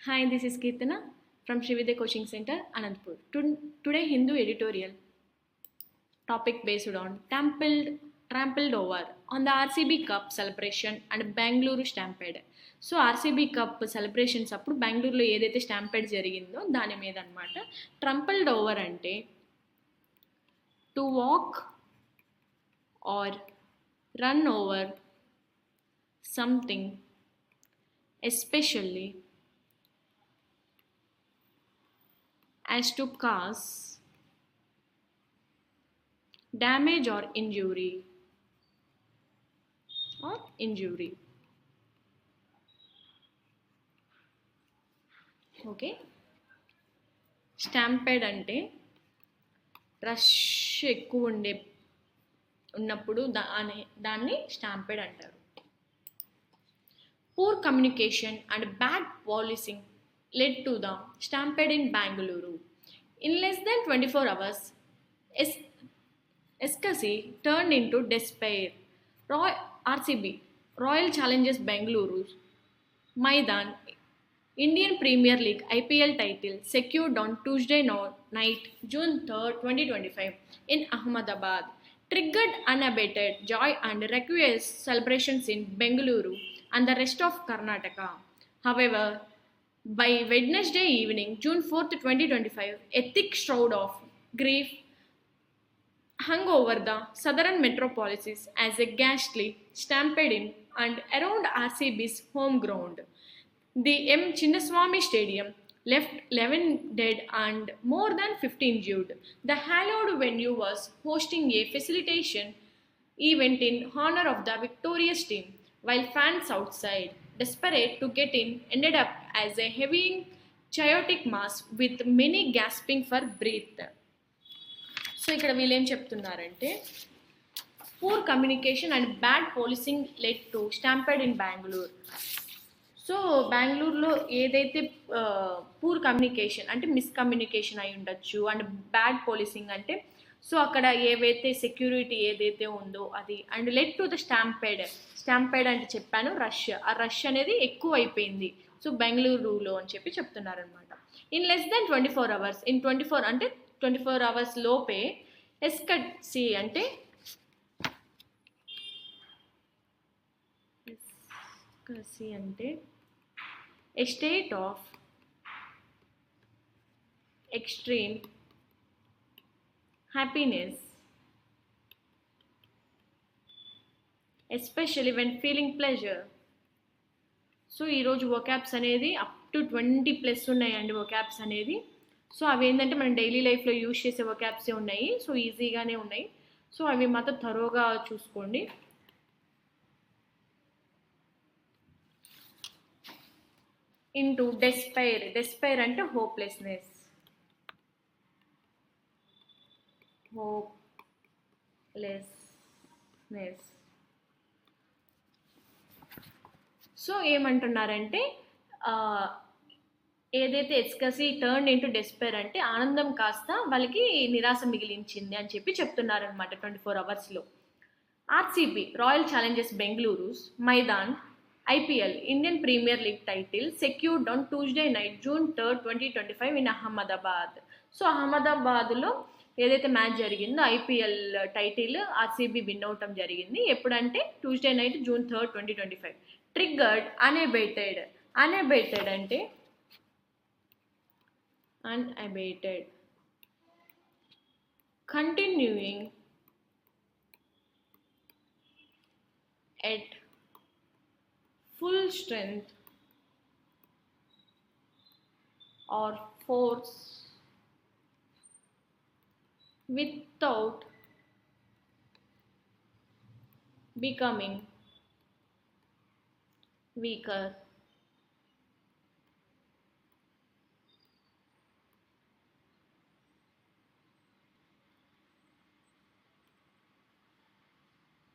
Hi, this is Kirtana from Srividya Coaching Center, Anandpur. Today, Hindu editorial topic based on trampled over on the RCB Cup celebration and Bangalore Stampede. So RCB cup celebrations అప్పుడు బెంగళూరులో ఏదైతే stampede జరిగిందో దాని మీద అనమాట. ట్రంపుల్డ్ over అంటే to walk are run over something especially as to cause damage or injury. Okay, stampede అంటే rush ఎక్కువ ఉన్నప్పుడు దాన్ని స్టాంపెడ్ అంటారు. Poor communication and bad policing led to the stampede in Bangalore. In less than 24 hours, ecstasy turned into despair. RCB, Royal Challengers Bangalore, Maidan, Indian Premier League IPL title secured on Tuesday night, June 3rd, 2025 in Ahmedabad, triggered unabated joy and reckless celebrations in Bengaluru and the rest of Karnataka. However, by Wednesday evening, June 4th, 2025, a thick shroud of grief hung over the southern metropolis as a ghastly stampede in and around RCB's home ground. The M. Chinnaswamy Stadium left 11 dead and more than 50 injured. The hallowed venue was hosting a facilitation event in honor of the victorious team, while fans outside, desperate to get in, ended up as a heavy, chaotic mass with many gasping for breath. So ఇక్కడ వీళ్ళు ఏం చెప్తున్నారంటే poor communication and bad policing led to stampede in Bengaluru. So బెంగళూరులో ఏదైతే poor communication అంటే miscommunication అయి ఉండొచ్చు and bad policing అంటే సో అక్కడ ఏవైతే సెక్యూరిటీ ఏదైతే ఉందో అది and led to the stampede అంటే చెప్పాను ఆ రష్ అనేది ఎక్కువ అయిపోయింది సో బెంగళూరులో అని చెప్పి చెప్తున్నారనమాట. In less than 24 hours, in 24 అంటే 24 hours లోపే ఎస్కసి అంటే a state of extreme happiness, especially when feeling pleasure. So ఈరోజు వొకాబ్స్ అనేది అప్ టు 20+ ఉన్నాయండి వొకాబ్స్ అనేది. సో అవి ఏంటంటే మనం డైలీ లైఫ్లో యూజ్ చేసే వొకాబ్సే ఉన్నాయి. సో ఈజీగానే ఉన్నాయి. సో అవి మాత్రం థరోగా చూసుకోండి. ఇంటూ డెస్పైర్ అంటే హోప్లెస్నెస్. సో ఏమంటున్నారంటే ఏదైతే ఎక్స్కసీ టర్న్ ఇంటూ డెస్పైర్ అంటే ఆనందం కాస్త వాళ్ళకి నిరాశ మిగిలించింది అని చెప్పి చెప్తున్నారనమాట 24 hours. RCB royal Challengers Bengaluru Maidan IPL Indian Premier League title secured on Tuesday night, June 3rd, 2025 in Ahmedabad. So అహ్మదాబాద్లో ఏదైతే మ్యాచ్ జరిగిందో IPL టైటిల్ ఆర్సీబీ విన్ అవటం జరిగింది. ఎప్పుడంటే Tuesday night June 3rd, 2025. Triggered unabated అంటే continuing at full strength or force without becoming weaker.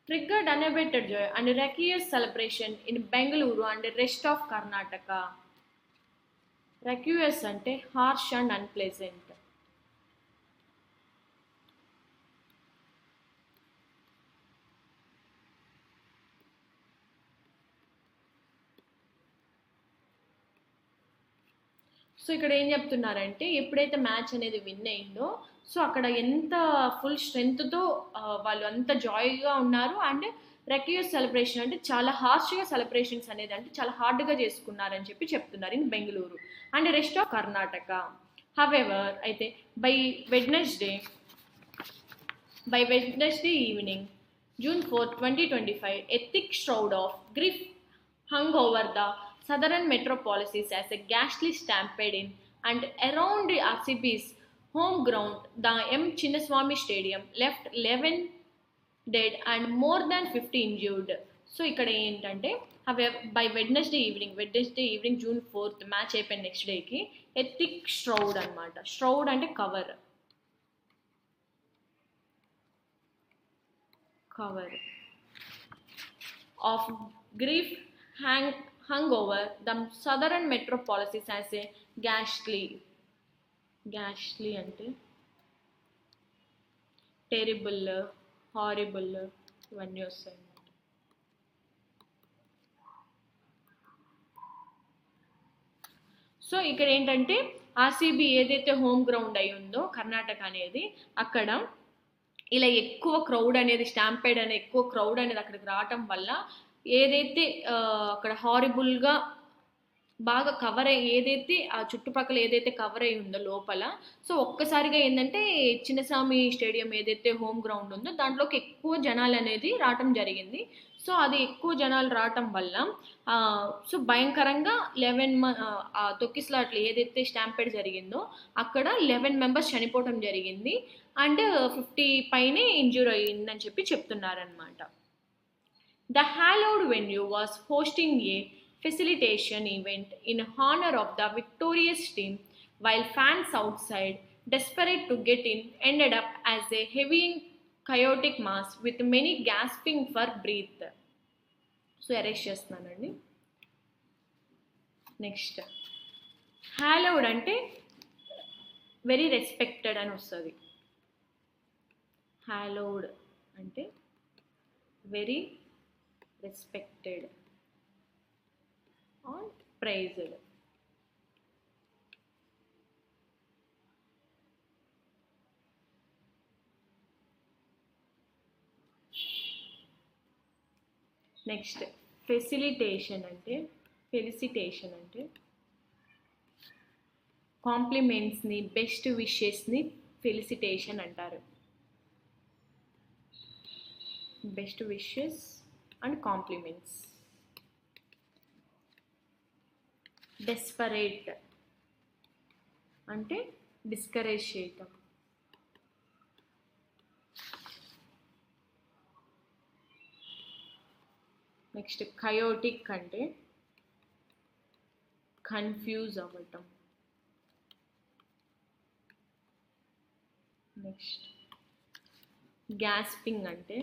Triggered unabated joy and reckless celebration in Bengaluru and the rest of Karnataka. Reckless అంటే harsh and unpleasant. So ఇక్కడ ఏం చెప్తున్నారంటే ఎప్పుడైతే match అనేది win అయిందో so అక్కడ ఎంత ఫుల్ స్ట్రెంగ్త్తో వాళ్ళు అంత జాయ్గా ఉన్నారు అండ్ రెక్యూస్ సెలబ్రేషన్ అంటే చాలా హార్ష్గా సెలబ్రేషన్స్ అనేది అంటే చాలా హార్డ్గా చేసుకున్నారని చెప్పి చెప్తున్నారు in Bengaluru and rest of Karnataka. However అయితే by Wednesday evening, June 4, 2025, a thick shroud of grief hung over the southern metropolis as a ghastly stampede in and around the RCB's home ground, the M. Chinnaswamy Stadium, left 11 dead and more than 50 injured. So ఇక్కడ ఏంటంటే by Wednesday evening June 4th match అయిపోయిన next డేకి ఏ thick స్ట్రౌడ్ అనమాట. స్ట్రౌడ్ అంటే cover of grief hung over the southern metropolis as a ghastly అంటే terrible, horrible ఇవన్నీ వస్తాయి. So ఇక్కడ ఏంటంటే ఆర్సీబీ ఏదైతే హోమ్ గ్రౌండ్ అయి ఉందో కర్ణాటక అనేది అక్కడ ఇలా ఎక్కువ క్రౌడ్ అనేది స్టాంపేడ్ అనే ఎక్కువ క్రౌడ్ అనేది అక్కడికి రావటం వల్ల ఏదైతే అక్కడ హారిబుల్గా బాగా కవర్ అయ్యి ఏదైతే ఆ చుట్టుపక్కల ఏదైతే కవర్ అయి ఉందో లోపల సో ఒక్కసారిగా ఏంటంటే చిన్నస్వామి స్టేడియం ఏదైతే హోమ్ గ్రౌండ్ ఉందో దాంట్లోకి ఎక్కువ జనాలు అనేది రావటం జరిగింది. సో అది ఎక్కువ జనాలు రావటం వల్ల సో భయంకరంగా తొక్కిసలాట్లు ఏదైతే స్టాంపేడ్ జరిగిందో అక్కడ 11 మెంబర్స్ చనిపోవటం జరిగింది అండ్ 50 పైనే ఇంజ్యూర్ అయ్యిందని చెప్పి చెప్తున్నారనమాట. The hallowed venue was hosting a facilitation event in honor of the victorious team, while fans outside, desperate to get in, ended up as a heavy chaotic mass with many gasping for breath. So arrest చేస్తున్నానండి. Next hallowed అంటే very respected అని వస్తుంది. Hallowed అంటే very respected or praised. Next facilitation అంటే కాంప్లిమెంట్స్ని best విషెస్ని felicitation అంటారు. Best wishes and compliments. Desperate అంటే discourage చేయటం. Next కయోటిక్ అంటే కన్ఫ్యూజ్ అవ్వటం. నెక్స్ట్ గ్యాస్పింగ్ అంటే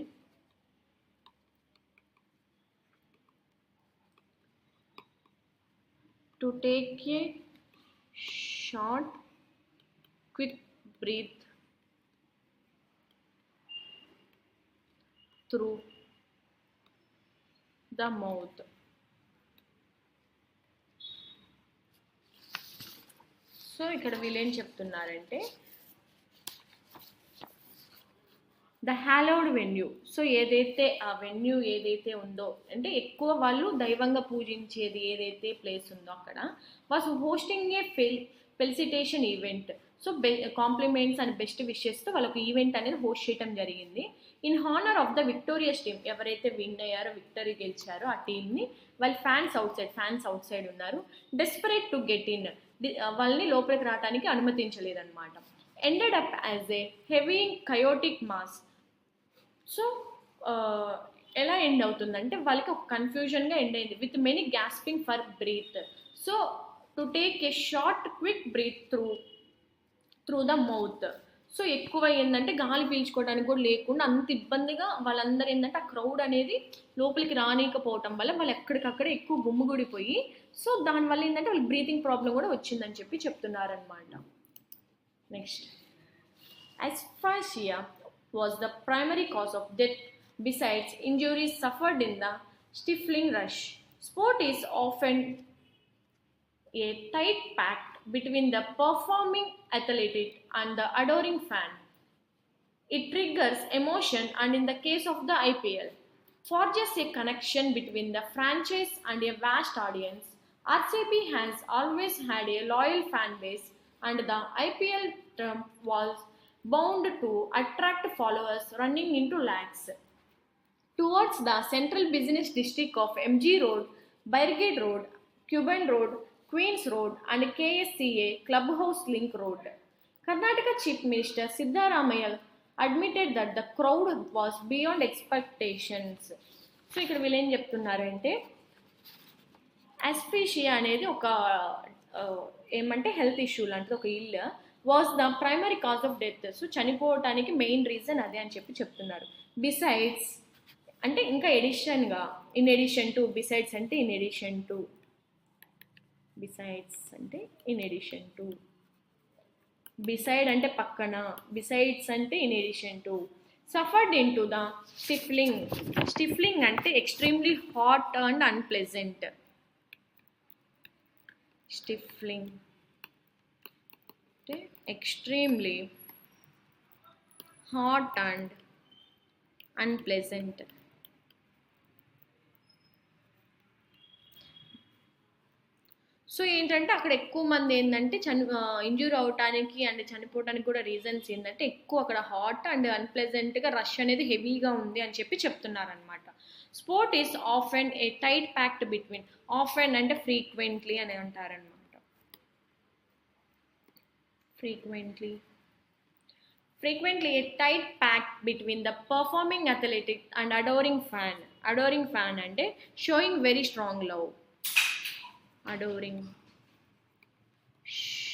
to take a short quick breath through the mouth. So ఇక్కడ వీళ్ళు ఏం చెప్తున్నారంటే ద హాలోడ్ వెన్యూ. సో ఏదైతే ఆ వెన్యూ ఏదైతే ఉందో అంటే ఎక్కువ వాళ్ళు దైవంగా పూజించేది ఏదైతే ప్లేస్ ఉందో అక్కడ was hosting a felicitation event. So compliments and best విషెస్తో వాళ్ళకు ఈవెంట్ అనేది హోస్ట్ చేయడం జరిగింది in honour of the victorious team. ఎవరైతే విన్ అయ్యారో విక్టరీ గెలిచారో ఆ టీమ్ని వాళ్ళ ఫ్యాన్స్ అవుట్ సైడ్ ఉన్నారు. డెస్పరేట్ టు గెట్ ఇన్, వాళ్ళని లోపలికి రావడానికి అనుమతించలేదన్నమాట. Ended up as a heavy chaotic mass. So ఎలా ఎండ్ అవుతుందంటే వాళ్ళకి ఒక కన్ఫ్యూజన్గా ఎండ్ అయింది with many gasping for breath. So to take a short quick breath through the mouth. So ఎక్కువ ఏంటంటే గాలి పీల్చుకోవడానికి కూడా లేకుండా అంత ఇబ్బందిగా వాళ్ళందరూ ఏంటంటే ఆ క్రౌడ్ అనేది లోపలికి రానికపోవటం వల్ల వాళ్ళు ఎక్కడికక్కడ ఎక్కువ గుమ్ముగుడిపోయి సో దానివల్ల ఏంటంటే వాళ్ళకి బ్రీతింగ్ ప్రాబ్లం కూడా వచ్చిందని చెప్పి చెప్తున్నారనమాట. Next asphyxia was the primary cause of death besides injuries suffered in the stifling rush. Sport is often a tight-packed between the performing athlete and the adoring fan. It triggers emotion and in the case of the IPL, forges a connection between the franchise and a vast audience. RCB has always had a loyal fan base and the IPL term was bound to attract followers running into lakhs. Towards the central business district of MG Road, Barricade Road, Cuban Road, Queens Road, and KSCA Clubhouse Link Road. Karnataka Chief Minister Siddharamaya admitted that the crowd was beyond expectations. So ఇక్కడ వీళ్ళు ఏం చెప్తున్నారంటే అస్ఫీషియా అనేది ఒక ఏమంటే health issue లాంటిది, ఒక ill was the primary cause of death. So చనిపోవటానికి మెయిన్ రీజన్ అదే అని చెప్తున్నారు. బిసైడ్స్ అంటే ఇంకా ఎడిషన్గా, ఇన్ ఎడిషన్ టు, బిసైడ్స్ అంటే ఇన్ ఎడిషన్ టు, బిసైడ్స్ అంటే ఇన్ ఎడిషన్ టు, బిసైడ్ అంటే పక్కన, బిసైడ్స్ అంటే in addition to, suffered into the stifling. Stifling అంటే extremely hot and unpleasant. Stifling అంటే extremely hot and unpleasant. So ఏంటంటే అక్కడ ఎక్కువ మంది ఏంటంటే ఇంజ్యూర్ అవటానికి అండ్ చనిపోవడానికి కూడా రీజన్స్ ఏంటంటే ఎక్కువ అక్కడ హాట్ అండ్ అన్ప్లెజెంట్గా రష్ అనేది హెవీగా ఉంది అని చెప్తున్నారనమాట. Sport is of and A tight packed between, of and అంటే ఫ్రీక్వెంట్లీ అని అంటారనమాట. Frequently a tight pact between the performing athletic and adoring fan. Adoring fan అంటే showing very strong love.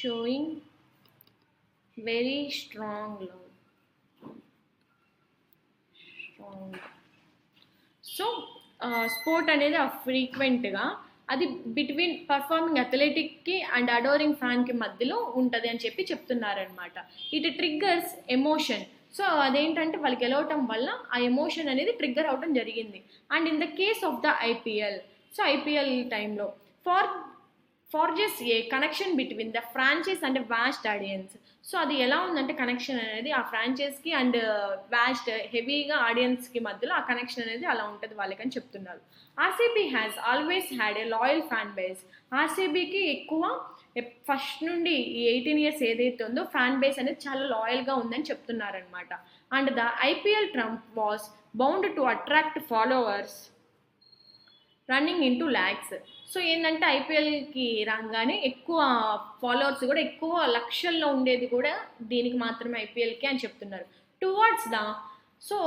Showing very strong love. So sport అనేది ఫ్రీక్వెంట్గా అది between performing అథ్లెటిక్కి and adoring ఫ్యాన్కి మధ్యలో ఉంటుంది అని చెప్తున్నారనమాట. It triggers emotion. సో అదేంటంటే వాళ్ళకి గెలవటం వల్ల ఆ ఎమోషన్ అనేది ట్రిగ్గర్ అవడం జరిగింది. And in the case of the IPL, so IPL టైంలో forges a connection between the franchise and vast audience. So అది ఎలా ఉందంటే కనెక్షన్ అనేది ఆ ఫ్రాంచైజ్కి అండ్ వాస్ట్ హెవీగా ఆడియన్స్కి మధ్యలో ఆ కనెక్షన్ అనేది అలా ఉంటుంది వాళ్ళకని చెప్తున్నారు. RCB has always had a loyal fan base. ఆర్సీబీకి ఎక్కువ ఫస్ట్ నుండి ఈ 18 years ఏదైతే ఉందో ఫ్యాన్ బేస్ అనేది చాలా లాయల్గా ఉందని చెప్తున్నారనమాట. And the IPL Trump was bound to attract followers running in to lakhs. So ఏంటంటే ఐపీఎల్కి రాగానే ఎక్కువ ఫాలోవర్స్ కూడా ఎక్కువ లక్షల్లో ఉండేది కూడా దీనికి మాత్రమే, ఐపీఎల్కి అని చెప్తున్నారు. టువర్డ్స్ ద, సో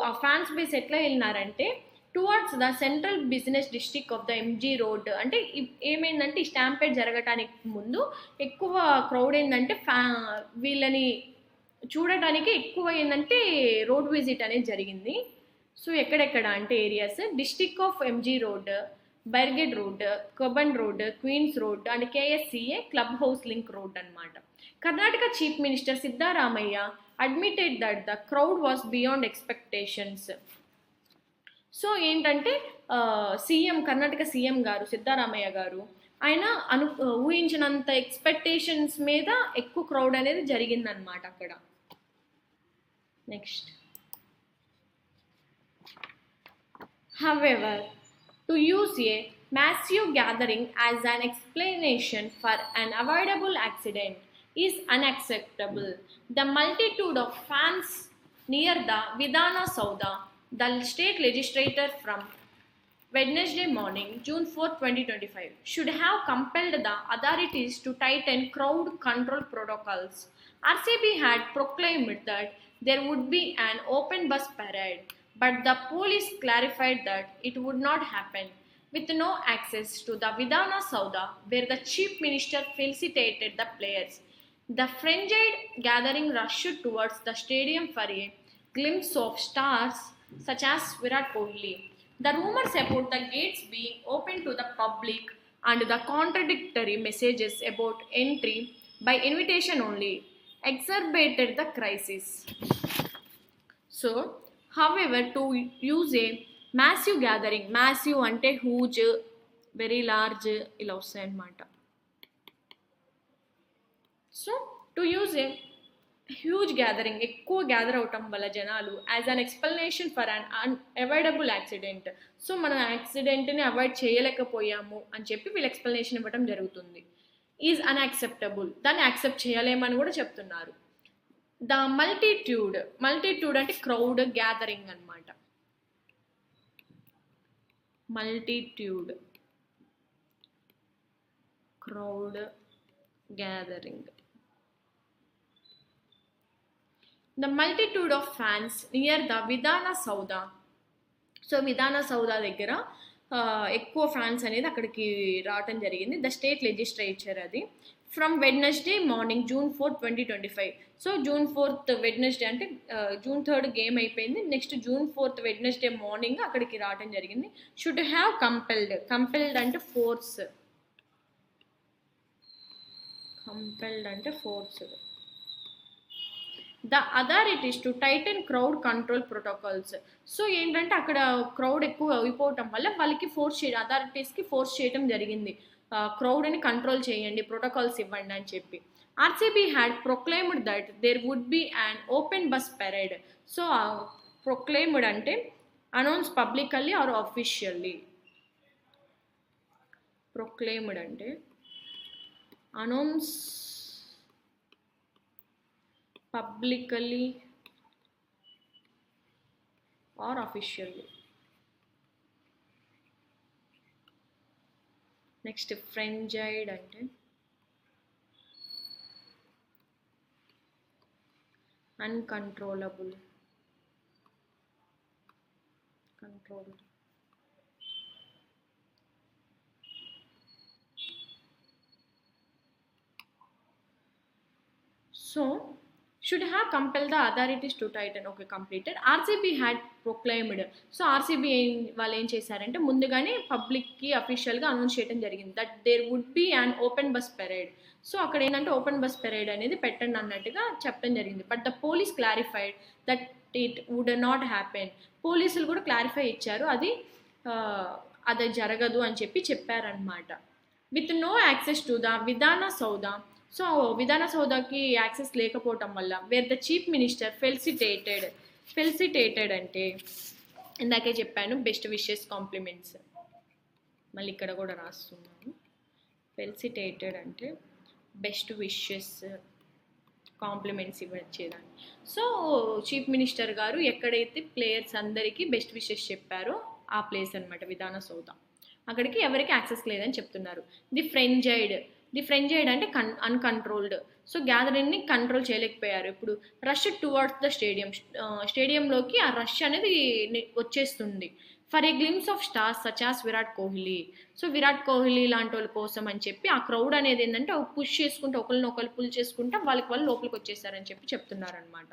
ఆ ఫ్యాన్స్ బేస్ ఎట్లా వెళ్ళినారంటే towards the central business district of the MG road. అంటే ఏమైందంటే ఈ స్టాంపేడ్ జరగటానికి ముందు ఎక్కువ క్రౌడ్ ఏంటంటే వీళ్ళని చూడటానికి ఎక్కువ ఏంటంటే రోడ్ విజిట్ అనేది జరిగింది. సో ఎక్కడెక్కడ అంటే areas district of MG road, Brigade road, Cubbon road, Queens road and KSCA club house link road అనమాట. Karnataka chief minister Siddaramaiah admitted that the crowd was beyond expectations. So ఏంటంటే కర్ణాటక సీఎం గారు సిద్ధారామయ్య గారు ఆయన ఊహించినంత expectations మీద ఎక్కువ క్రౌడ్ అనేది జరిగిందనమాట అక్కడ. Next, however, to use a massive gathering as an explanation for an avoidable accident is unacceptable. The multitude of fans near the Vidhana Soudha, the state legislature from Wednesday morning, June 4, 2025, should have compelled the authorities to tighten crowd control protocols. RCB had proclaimed that there would be an open bus parade, but the police clarified that it would not happen. With no access to the Vidhana Soudha, where the chief minister felicitated the players, the frenzied gathering rushed towards the stadium for a glimpse of stars such as Virat Kohli. The rumors about the gates being open to the public and the contradictory messages about entry by invitation only exacerbated the crisis. So, however, to use a massive gathering, massive అంటే huge, very large ఇలా వస్తాయి అన్నమాట. To use a huge gathering, ఎక్కువ gather అవటం వల్ల జనాలు as an explanation for an avoidable accident. So మనం యాక్సిడెంట్ని avoid చేయలేకపోయాము అని చెప్పి వీళ్ళు ఎక్స్ప్లెనేషన్ ఇవ్వడం జరుగుతుంది. ఈజ్ అన్యాక్సెప్టబుల్, దాన్ని యాక్సెప్ట్ చేయలేమని కూడా చెప్తున్నారు. ద మల్టిట్యూడ్, మల్టిట్యూడ్ అంటే క్రౌడ్, గ్యాదరింగ్ అనమాట. Multitude, crowd, gathering. The multitude of fans near the Vidhana Soudha. So విధాన సౌధ దగ్గర ఎక్కువ ఫ్యాన్స్ అనేది అక్కడికి రావటం జరిగింది. ద స్టేట్ లెజిస్లేచర్ అది. From Wednesday morning June 4, 2025. So June 4 Wednesday అంటే June 3 గేమ్ అయిపోయింది. నెక్స్ట్ June 4 వెడ్నెస్డే మార్నింగ్ అక్కడికి రావటం జరిగింది. షుడ్ హ్యావ్ కంపెల్డ్, కంపెల్డ్ అంటే ఫోర్స్, కంపెల్డ్ అంటే force. The authorities to Titan crowd control protocols. So ఏంటంటే అక్కడ క్రౌడ్ ఎక్కువ అయిపోవటం వల్ల వాళ్ళకి ఫోర్స్ చేయడం, అథారిటీస్కి ఫోర్స్ చేయడం జరిగింది, క్రౌడ్ని కంట్రోల్ చేయండి, ప్రోటోకాల్స్ ఇవ్వండి అని చెప్పి. RCB had proclaimed that there would be an open bus parade. So proclaimed అంటే announce publicly or officially. Proclaimed అంటే announce publicly or officially. Next frenzied అంటే uncontrollable, controlled. So should have compelled the authorities to tighten. Okay, completed. RCB had proclaimed. So RCB వాళ్ళు ఏం చేశారంటే ముందుగానే పబ్లిక్కి అఫీషియల్గా announce చేయడం జరిగింది that there would be and open bus parade. So అక్కడ ఏంటంటే ఓపెన్ బస్ పెరేడ్ అనేది పెట్టండి అన్నట్టుగా చెప్పడం జరిగింది. But the police clarified that it would not happen. పోలీసులు కూడా క్లారిఫై ఇచ్చారు అది జరగదు అని చెప్పి చెప్పారనమాట. With no access to the Vidhana Soudha. So విధాన సౌధకి యాక్సెస్ లేకపోవటం వల్ల where the chief minister felicitated అంటే ఇందాకే చెప్పాను బెస్ట్ విషెస్ కాంప్లిమెంట్స్, మళ్ళీ ఇక్కడ కూడా రాస్తున్నాను. ఫెలిసిటేటెడ్ అంటే బెస్ట్ విషెస్ కాంప్లిమెంట్స్ ఇవ్వచ్చేదాన్ని. సో చీఫ్ మినిస్టర్ గారు ఎక్కడైతే ప్లేయర్స్ అందరికీ బెస్ట్ విషెస్ చెప్పారో ఆ ప్లేస్ అనమాట విధాన సౌధ. అక్కడికి ఎవరికి యాక్సెస్ లేదని చెప్తున్నారు. ది ఫ్రెంజైడ్ అంటే అన్కంట్రోల్డ్. సో గ్యాదరింగ్ని కంట్రోల్ చేయలేకపోయారు. ఇప్పుడు రష్ టువర్డ్స్ ద స్టేడియంలోకి ఆ రష్ అనేది వచ్చేస్తుంది. For a glimpse of stars such as Virat Kohli. So Virat Kohli లాంటి వాళ్ళ కోసం అని చెప్పి ఆ క్రౌడ్ అనేది ఏంటంటే పుష్ చేసుకుంటూ ఒకరినొకరు పుల్ చేసుకుంటూ వాళ్ళు లోపలికి వచ్చేసారని చెప్పి చెప్తున్నారనమాట.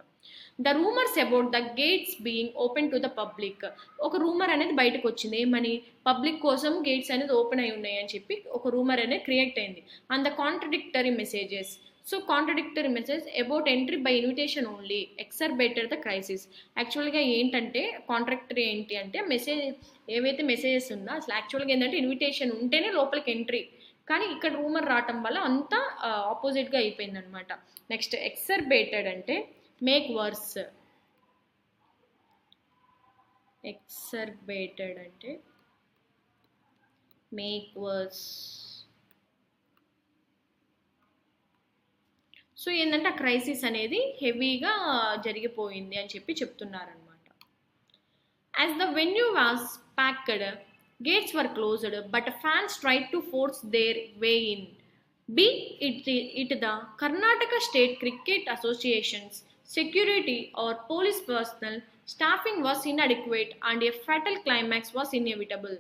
The rumours about the gates being open to the public. ఒక రూమర్ అనేది బయటకు వచ్చింది, ఏమని పబ్లిక్ కోసం గేట్స్ అనేది ఓపెన్ అయి ఉన్నాయి అని చెప్పి ఒక రూమర్ అనేది క్రియేట్ అయింది. And the contradictory messages. So contradictory message about entry by invitation only exacerbated the crisis. యాక్చువల్గా ఏంటంటే కాంట్రడిక్టరీ ఏంటి అంటే ఏవైతే మెసేజెస్ ఉందో అసలు యాక్చువల్గా ఏంటంటే ఇన్విటేషన్ ఉంటేనే లోపలికి ఎంట్రీ, కానీ ఇక్కడ రూమర్ రావటం వల్ల అంతా ఆపోజిట్గా అయిపోయింది అనమాట. నెక్స్ట్ ఎక్సర్బేటెడ్ అంటే మేక్ వర్స్. ఎక్సర్బేటెడ్ అంటే మేక్ వర్స్. సో ఏంటంటే ఆ క్రైసిస్ అనేది హెవీగా జరిగిపోయింది అని చెప్పి చెప్తున్నారనమాట. As the venue was packed, gates were closed but fans tried to force there way in. Be it the Karnataka State Cricket Association's security or police personnel, staffing was inadequate and a fatal climax was inevitable.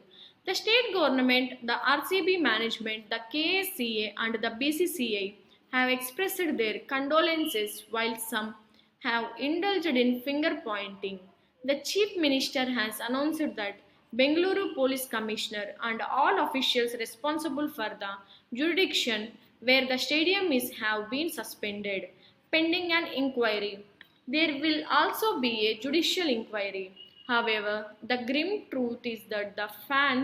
The state government, the RCB management, the KSCA and the BCCI have expressed their condolences while some have indulged in finger pointing. The Chief Minister has announced that Bengaluru Police Commissioner and all officials responsible for the jurisdiction where the stadium is have been suspended pending an inquiry. There will also be a judicial inquiry. However, the grim truth is that the fan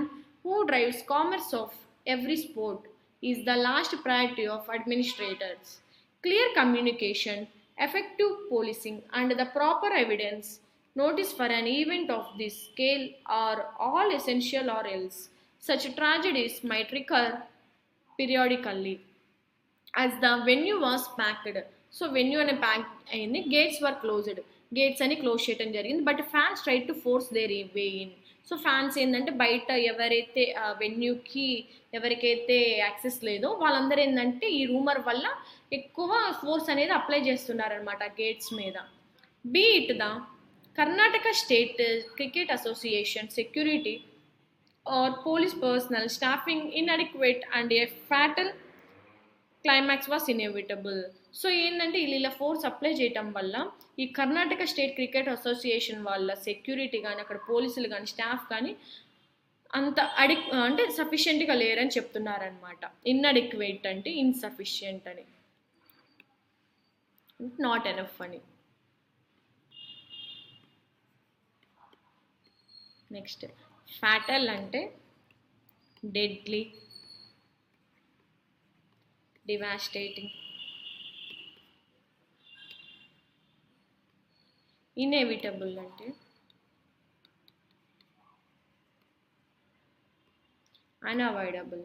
who drives commerce of every sport is the last priority of administrators. Clear communication, effective policing, and the proper evidence notice for an event of this scale are all essential, or else such tragedies might recur periodically. As the venue was packed, so venue అనే pack అయింది, gates వర్ closed, gates అని close చేయడం జరిగింది, but fans try to force there way in. So fans ఏంటంటే బయట ఎవరైతే వెన్యూకి ఎవరికైతే access లేదో వాళ్ళందరూ ఏంటంటే ఈ రూమర్ వల్ల ఎక్కువ ఫోర్స్ అనేది అప్లై చేస్తున్నారనమాట గేట్స్ మీద. Be it the Karnataka state cricket association security or police personnel staffing inadequate and a fatal climax was inevitable. So ఏంటంటే ఇలా ఫోర్స్ అప్లై చేయటం వల్ల ఈ కర్ణాటక స్టేట్ క్రికెట్ అసోసియేషన్ వాళ్ళ సెక్యూరిటీ కానీ అక్కడ పోలీసులు కానీ స్టాఫ్ కానీ అంత అంటే సఫిషియెంట్గా లేరని చెప్తున్నారనమాట. ఇన్అడిక్వేట్ అంటే ఇన్సఫిషియెంట్ అని, నాట్ ఎనఫ్ అని. నెక్స్ట్ ఫ్యాటల్ అంటే డెడ్లీ, డివాస్టేటింగ్. ఇన్ఎవిటబుల్ అంటే అన్అవాయిడబుల్.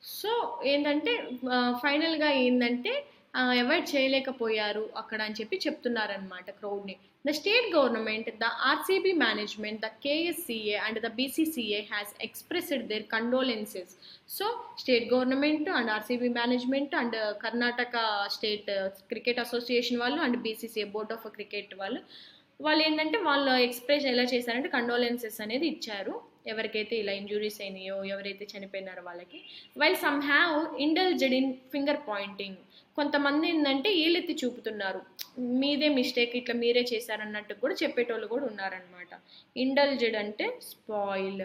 సో ఏంటంటే ఫైనల్గా ఏంటంటే అవాయిడ్ చేయలేకపోయారు అక్కడ అని చెప్పి చెప్తున్నారనమాట క్రౌడ్ని. The state government, the RCB management, the KSCA and the BCCI has expressed their condolences. So state government and RCB management and Karnataka state cricket association వాళ్ళు and BCCI board of cricket వాళ్ళు ఏంటంటే వాళ్ళు ఎక్స్ప్రెస్ ఎలా చేశారంటే condolences అనేది ఇచ్చారు ఎవరికైతే ఇలా ఇంజురీస్ అయినాయో, ఎవరైతే చనిపోయినారో వాళ్ళకి. While some have indulged in finger pointing, కొంతమంది ఏంటంటే ఏలెత్తి చూపుతున్నారు, మీదే మిస్టేక్, ఇట్లా మీరే చేశారన్నట్టు కూడా చెప్పేటోళ్ళు కూడా ఉన్నారనమాట. ఇండల్జెడ్ అంటే spoil.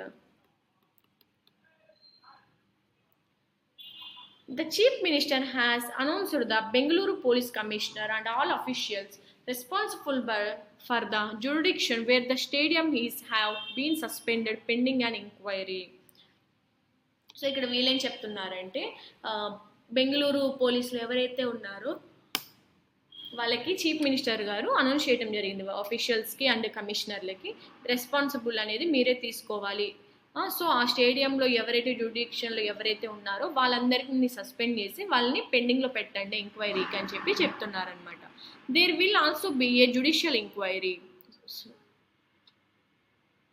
The chief minister has announced the Bengaluru police commissioner and all officials responsible for the jurisdiction where the stadium is have been suspended pending an inquiry. So ఇక్కడ వీళ్ళేం చెప్తున్నారంటే బెంగళూరు పోలీసులు ఎవరైతే ఉన్నారో వాళ్ళకి చీఫ్ మినిస్టర్ గారు అనౌన్స్ చేయడం జరిగింది ఆఫీషియల్స్కి అండ్ కమిషనర్లకి, రెస్పాన్సిబుల్ అనేది మీరే తీసుకోవాలి. సో ఆ స్టేడియంలో ఎవరైతే జ్యుడిక్షన్లో ఎవరైతే ఉన్నారో వాళ్ళందరినీ సస్పెండ్ చేసి వాళ్ళని పెండింగ్లో పెట్టండి ఎంక్వైరీకి అని చెప్పి చెప్తున్నారనమాట. There will also be a judicial enquiry.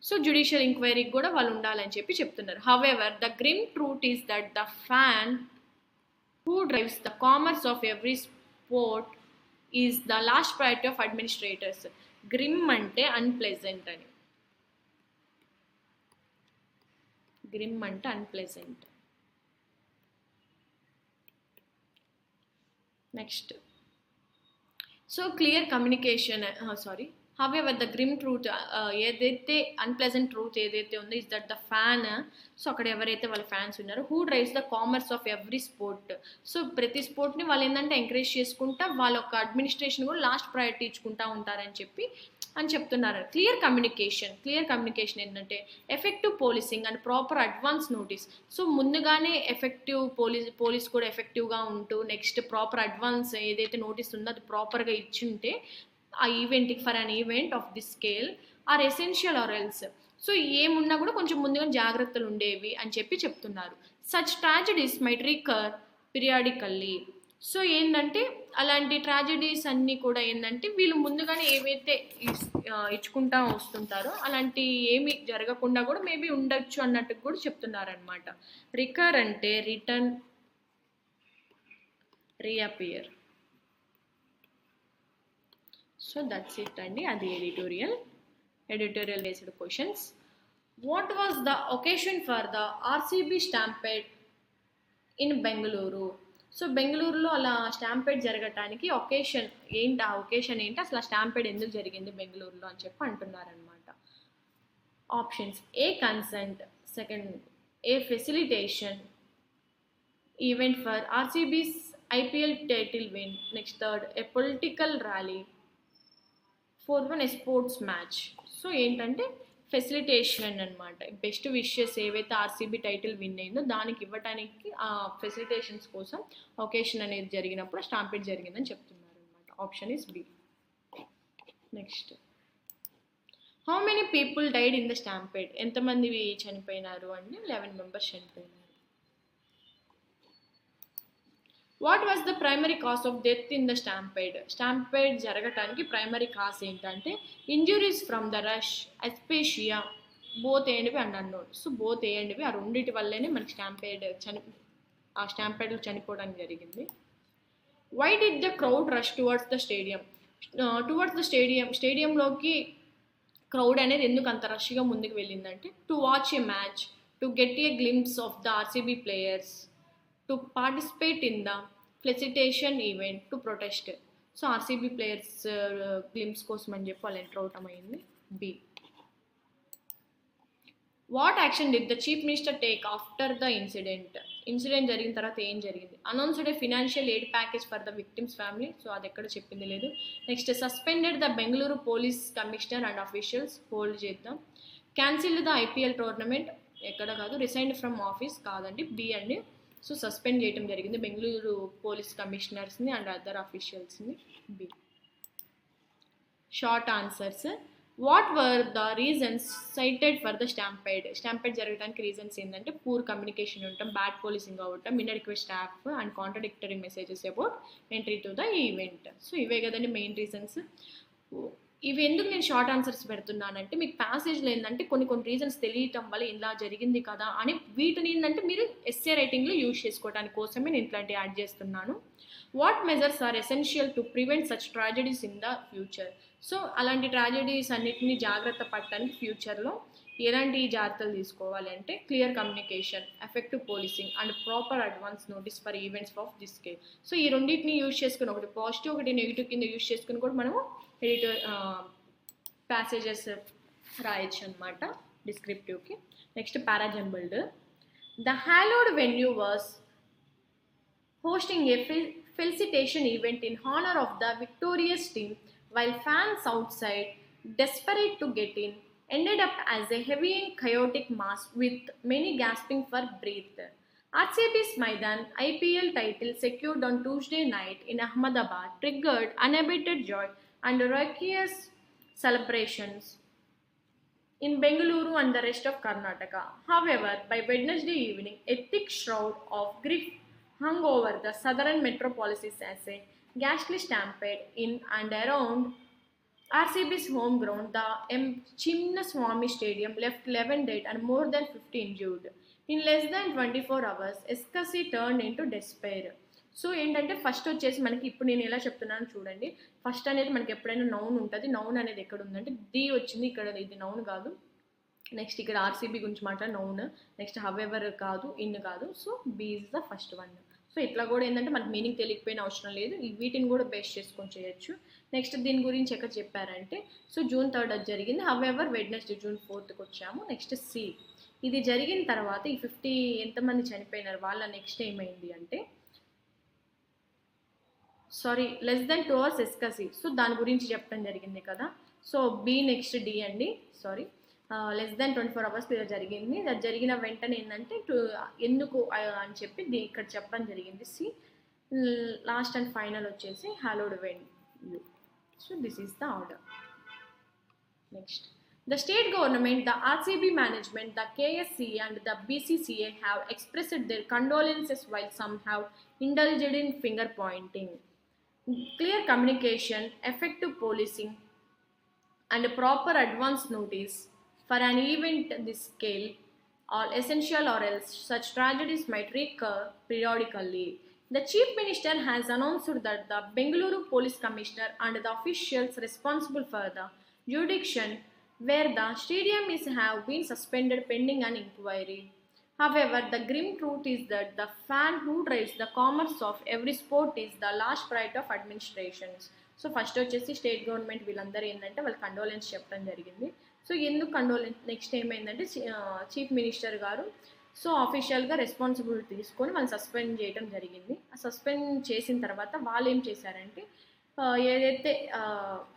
So judicial ఎంక్వైరీకి కూడా వాళ్ళు ఉండాలని చెప్పి చెప్తున్నారు. However the grim truth is that the fan who drives the commerce of every sport is the last priority of administrators. Grim అంటే unpleasant అని, grim అంటే unpleasant. Next, so clear communication, however the grim truth ఏదైతే unpleasant truth ఏదైతే ఉందో is that the fan, so అక్కడ ఎవరైతే వాళ్ళ fans ఉన్నారో who drives the commerce of every sport, so ప్రతి స్పోర్ట్ని వాళ్ళు ఏంటంటే ఎంకరేజ్ చేసుకుంటా వాళ్ళ ఒక అడ్మినిస్ట్రేషన్ కూడా లాస్ట్ ప్రయారిటీ ఇచ్చుకుంటా ఉంటారని చెప్తున్నారు. క్లియర్ కమ్యూనికేషన్ ఏంటంటే effective policing and proper advance notice. So ముందుగానే ఎఫెక్టివ్ పోలీస్ కూడా ఎఫెక్టివ్గా ఉంటూ నెక్స్ట్ ప్రాపర్ అడ్వాన్స్ ఏదైతే నోటీస్ ఉందో అది ప్రాపర్గా ఇచ్చుంటే ఆ ఈవెంట్కి for an event of this scale are essential or else. So ఏమున్నా కూడా కొంచెం ముందుగా జాగ్రత్తలు ఉండేవి అని చెప్పి చెప్తున్నారు. Such tragedies might రికర్ periodically. So ఏంటంటే అలాంటి ట్రాజడీస్ అన్నీ కూడా ఏంటంటే వీళ్ళు ముందుగానే ఏవైతే ఇచ్చుకుంటా వస్తుంటారో అలాంటి ఏమి జరగకుండా కూడా మేబీ ఉండొచ్చు అన్నట్టు కూడా చెప్తున్నారనమాట. రికర్ అంటే return, reappear. So that's it అండి, అది editorial based questions. What was the occasion for the RCB stampede in Bengaluru? So బెంగళూరులో అలా స్టాంపేడ్ జరగటానికి ఒకేషన్ ఏంటి, ఆ ఒకేషన్ ఏంటి, అసలు ఆ స్టాంపేడ్ ఎందుకు జరిగింది బెంగళూరులో అని చెప్పి అంటున్నారనమాట. Options: a concert, second a facilitation event for RCB's IPL title win, next third a political rally, fourth one a sports match. So ఏంటంటే ఫెసిలిటేషన్ అనమాట. బెస్ట్ విషెస్ ఏవైతే ఆర్సీబీ టైటిల్ విన్ అయిందో దానికి ఇవ్వడానికి ఆ ఫెసిలిటేషన్స్ కోసం ఒకేషన్ అనేది జరిగినప్పుడు స్టాంపీడ్ జరిగిందని చెప్తున్నారు అనమాట. Option is B. Next, how many people died in the stampede? ఎంతమంది చనిపోయినారు అంటే 11 మెంబర్స్ చనిపోయినారు. What was the primary cause of death in the stampede? Stampede జరగటానికి ప్రైమరీ కాజ్ ఏంటంటే injuries from the rush, asphyxia, both A and B and unknown. So both A and B ఆ రెండింటి వల్లనే మనకి ఆ స్టాంపేడ్లో చనిపోవడానికి జరిగింది. Why did the crowd rush towards the stadium? స్టేడియంలోకి క్రౌడ్ అనేది ఎందుకు అంత రష్గా ముందుకు వెళ్ళిందంటే to watch a match, to get a glimpse of the RCB players, to participate in the facilitation event, to protest. So RCB players glimpse కోసం అని చెప్పి వాళ్ళు ఎంటర్ అవటం అయింది. B. What action did the chief minister take after the incident? Incident జరిగిన తర్వాత ఏం జరిగింది? Announced a financial aid package for the victims family. So అది ఎక్కడ చెప్పింది లేదు. Next, suspended the Bengaluru police commissioner and officials, hold చేద్దాం. క్యాన్సిల్డ్ ద ఐపీఎల్ టోర్నమెంట్, ఎక్కడ కాదు. రిసైన్డ్ ఫ్రమ్ ఆఫీస్, కాదండి, బి అండి. సో సస్పెండ్ చేయడం జరిగింది బెంగళూరు పోలీస్ కమిషనర్స్ని అండ్ అదర్ అఫీషియల్స్ని. B. Short answers. What were the reasons cited for the stampede? Stampede జరగడానికి రీజన్స్ ఏంటంటే పూర్ కమ్యూనికేషన్ ఉండటం, బ్యాడ్ పోలీసింగ్ అవ్వటం, inadequate staff and contradictory messages about entry to the event. So ఇవే కదండి main reasons. ఇవి ఎందుకు నేను షార్ట్ ఆన్సర్స్ పెడుతున్నానంటే మీకు ప్యాసేజ్లో ఏంటంటే కొన్ని రీజన్స్ తెలియటం వల్ల ఇలా జరిగింది కదా అని వీటిని ఏంటంటే మీరు ఎస్ఏ రైటింగ్లో యూజ్ చేసుకోవడానికి కోసమే నేను ఇట్లాంటివి యాడ్ చేస్తున్నాను. What measures are essential to prevent such tragedies in the future? So అలాంటి ట్రాజడీస్ అన్నిటిని జాగ్రత్త పడటానికి ఫ్యూచర్లో ఎలాంటి జాగ్రత్తలు తీసుకోవాలి అంటే clear communication, effective policing and proper advance notice for events of this scale. So ఈ రెండింటిని యూజ్ చేసుకుని ఒకటి పాజిటివ్ ఒకటి నెగిటివ్ కింద యూజ్ చేసుకుని కూడా మనము ఎడిటర్ ప్యాసేజెస్ రాయొచ్చు అనమాట డిస్క్రిప్టివ్కి. Next, parajumbled. The hallowed venue was hosting a felicitation event in honor of the victorious team, while fans outside, desperate to get in, ended up as a heavy and chaotic mass with many gasping for breath. RCB's Maidan IPL title secured on Tuesday night in Ahmedabad triggered unabated joy and raucous celebrations in Bengaluru and the rest of Karnataka. However, by Wednesday evening, a thick shroud of grief hung over the southern metropolis as a ghastly stampede in and around RCB's home ground, the M. Chinnaswamy Stadium, left 11 dead and more than 50 injured. In less than 24 hours, ecstasy turned into despair. So ఏంటంటే first వచ్చేసి మనకి ఇప్పుడు నేను ఎలా చెప్తున్నాను చూడండి. First అనేది మనకి ఎప్పుడైనా నౌన్ ఉంటుంది. నౌన్ అనేది ఎక్కడ ఉందంటే ది వచ్చింది, ఇక్కడ ఇది నౌన్ కాదు. నెక్స్ట్ ఇక్కడ ఆర్సీబీ గురించి మాట్లాడి నౌన్. నెక్స్ట్ హవెవర్ కాదు, ఇన్ కాదు. So B is the first one. So ఇట్లా కూడా ఏంటంటే మనకి మీనింగ్ తెలియకపోయినా అవసరం లేదు, వీటిని కూడా బేస్ చేసుకొని చేయొచ్చు. నెక్స్ట్ దీని గురించి ఎక్కడ చెప్పారంటే సో June 3rd అది జరిగింది. హవెవర్ వెడ్నెస్డే June 4th వచ్చాము. నెక్స్ట్ సి, ఇది జరిగిన తర్వాత ఈ 50 ఎంతమంది చనిపోయినారు వాళ్ళ నెక్స్ట్ ఏమైంది అంటే లెస్ దెన్ 2 hours ఎస్కసీ. సో దాని గురించి చెప్పడం జరిగింది కదా. So B. నెక్స్ట్ డి అండి. లెస్ దెన్ 24 hours ఇలా జరిగింది. అది జరిగిన వెంటనే ఏంటంటే ఎందుకు అని చెప్పి ఇక్కడ చెప్పడం జరిగింది. సి, లాస్ట్ అండ్ ఫైనల్ వచ్చేసి hallowed venue. So this is the order. Next, the state government, the RCB management, the KSCA and the BCCA have expressed their condolences while some have indulged in finger pointing. Clear communication, effective policing and proper advance notice for an event this scale are essential or else such tragedies might recur periodically. The Chief Minister has announced that the Bengaluru Police Commissioner and the officials responsible for the jurisdiction where the stadium is have been suspended pending an inquiry. However, the grim truth is that the fan who drives the commerce of every sport is the last right of administrations. So first వచ్చేసి state government వీళ్ళందరూ ఏంటంటే వాళ్ళు condolence చెప్పడం జరిగింది. So ఎందుకు condolence, next ఏమైందంటే chief minister గారు so ఆఫీషియల్గా responsibility తీసుకొని వాళ్ళు సస్పెండ్ చేయడం జరిగింది. ఆ సస్పెండ్ చేసిన తర్వాత వాళ్ళు ఏం చేశారంటే ఏదైతే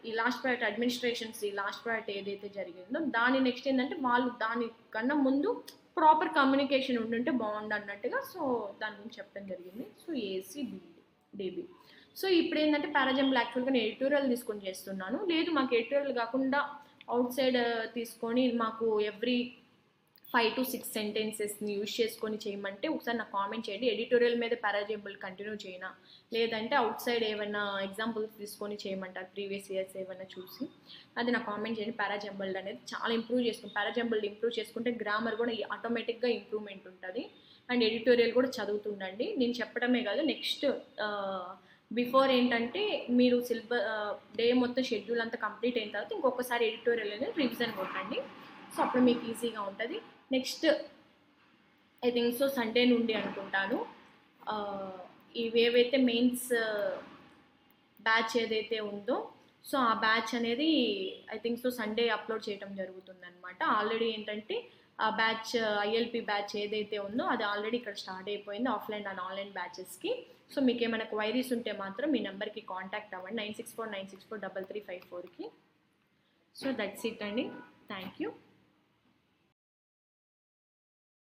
ఈ లాస్ట్ ప్రాజెక్ట్ అడ్మినిస్ట్రేషన్స్ ఈ లాస్ట్ ప్రాజెక్ట్ ఏదైతే జరిగిందో దాని నెక్స్ట్ ఏంటంటే వాళ్ళు దానికన్నా ముందు ప్రాపర్ కమ్యూనికేషన్ ఉంటుంటే బాగుండు అన్నట్టుగా సో దాని గురించి చెప్పడం జరిగింది. So AC DB. సో ఇప్పుడు ఏంటంటే పారాజంబుల్ యాక్చువల్గా నేను ఎడిటోరియల్ తీసుకొని చేస్తున్నాను. లేదు మాకు ఎడిటోరియల్ కాకుండా అవుట్ సైడ్ తీసుకొని మాకు ఎవ్రీ 5 to 6 సెంటెన్సెస్ని యూజ్ చేసుకొని చేయమంటే ఒకసారి నాకు కామెంట్ చేయండి. ఎడిటోరియల్ మీద పారాజంబుల్ కంటిన్యూ చేయనా, లేదంటే అవుట్ సైడ్ ఏమైనా ఎగ్జాంపుల్స్ తీసుకొని చేయమంటారు ప్రీవియస్ ఇయర్స్ ఏమైనా చూసి, అది నాకు కామెంట్ చేయండి. పారాజంబుల్డ్ అనేది చాలా ఇంప్రూవ్ చేసుకుంటాం. పారాజంబుల్డ్ ఇంప్రూవ్ చేసుకుంటే గ్రామర్ కూడా ఆటోమేటిక్గా ఇంప్రూవ్మెంట్ ఉంటుంది. అండ్ ఎడిటోరియల్ కూడా చదువుతుండండి. నేను చెప్పడమే కాదు, నెక్స్ట్ బిఫోర్ ఏంటంటే మీరు డే మొత్తం షెడ్యూల్ అంతా కంప్లీట్ అయిన తర్వాత ఇంకొకసారి ఎడిటోరియల్ అనేది రివిజన్ కొట్టండి. సో అప్పుడు మీకు ఈజీగా ఉంటుంది. Next I think so Sunday నుండి అనుకుంటాను ఇవేవైతే మెయిన్స్ బ్యాచ్ ఏదైతే ఉందో సో ఆ బ్యాచ్ అనేది I think so Sunday upload చేయడం జరుగుతుందన్నమాట. ఆల్రెడీ ఏంటంటే ఆ బ్యాచ్ ఐఎల్పి బ్యాచ్ ఏదైతే ఉందో అది ఆల్రెడీ ఇక్కడ స్టార్ట్ అయిపోయింది ఆఫ్లైన్ అండ్ ఆన్లైన్ బ్యాచెస్కి. సో మీకు ఏమైనా క్వైరీస్ ఉంటే మాత్రం మీ నెంబర్కి కాంటాక్ట్ అవ్వండి 9649643354కి. సో దట్స్ ఇట్ అండి. Thank you.